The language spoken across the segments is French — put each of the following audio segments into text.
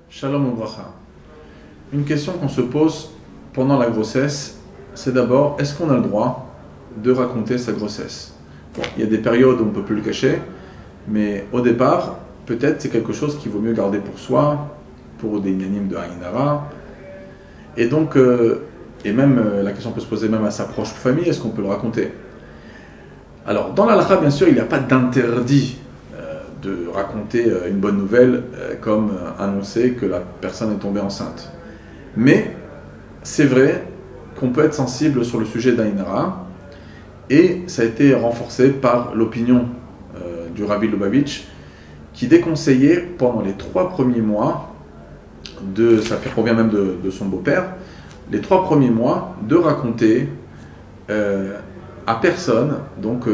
Shalom Obracha. Une question qu'on se pose pendant la grossesse, c'est d'abord, est-ce qu'on a le droit de raconter sa grossesse? Bon, il y a des périodes où on ne peut plus le cacher, mais au départ, peut-être c'est quelque chose qu'il vaut mieux garder pour soi, pour des inanimes de Haïnara. Et donc, la question peut se poser même à sa proche famille, est-ce qu'on peut le raconter? Alors, dans l'halakha, bien sûr, il n'y a pas d'interdit de raconter une bonne nouvelle comme annoncer que la personne est tombée enceinte. Mais c'est vrai qu'on peut être sensible sur le sujet d'Aïnara, et ça a été renforcé par l'opinion du Rabbi Lubavitch, qui déconseillait pendant les 3 premiers mois, ça provient même de son beau-père, les 3 premiers mois de raconter à personne donc,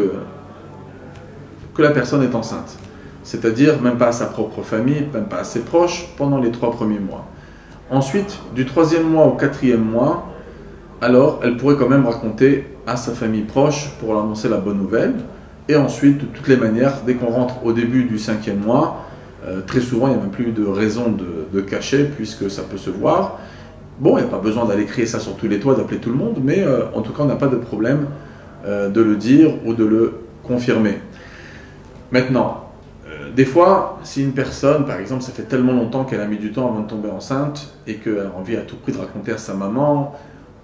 que la personne est enceinte. C'est-à-dire même pas à sa propre famille, même pas à ses proches, pendant les 3 premiers mois. Ensuite, du 3e mois au 4e mois, alors elle pourrait quand même raconter à sa famille proche pour leur annoncer la bonne nouvelle. Et ensuite, de toutes les manières, dès qu'on rentre au début du 5e mois, très souvent il n'y a même plus de raison de cacher puisque ça peut se voir. Bon, il n'y a pas besoin d'aller crier ça sur tous les toits, d'appeler tout le monde, mais en tout cas on n'a pas de problème de le dire ou de le confirmer. Maintenant, des fois, si une personne, par exemple, ça fait tellement longtemps qu'elle a mis du temps avant de tomber enceinte et qu'elle a envie à tout prix de raconter à sa maman,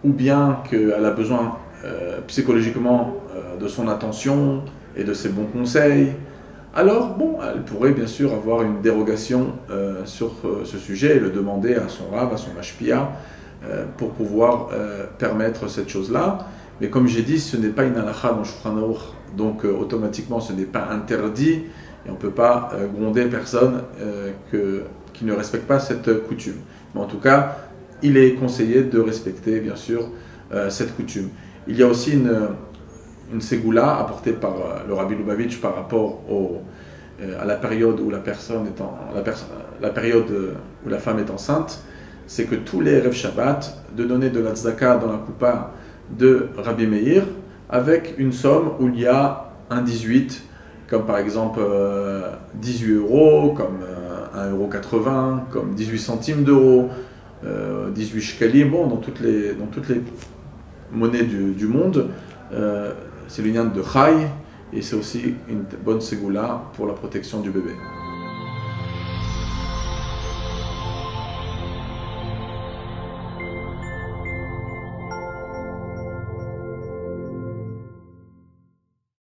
ou bien qu'elle a besoin psychologiquement de son attention et de ses bons conseils, alors, bon, elle pourrait bien sûr avoir une dérogation sur ce sujet et le demander à son rav, à son mashpia, pour pouvoir permettre cette chose-là. Mais comme j'ai dit, ce n'est pas une halakha dans Shulchan Aruch, donc automatiquement ce n'est pas interdit, et on ne peut pas gronder personne qui ne respecte pas cette coutume. Mais en tout cas, il est conseillé de respecter, bien sûr, cette coutume. Il y a aussi une ségoula apportée par le Rabbi Lubavitch par rapport à la période où la période où la femme est enceinte, c'est que tous les Erev Shabbat, de donner de la tzedaka dans la coupa de Rabbi Meir, avec une somme où il y a un 18, comme par exemple 18 euros, comme 1,80 €, comme 18 centimes d'euros, 18 shekalim, bon, dans toutes les monnaies du monde. C'est l'union de Chai, et c'est aussi une bonne ségoula pour la protection du bébé.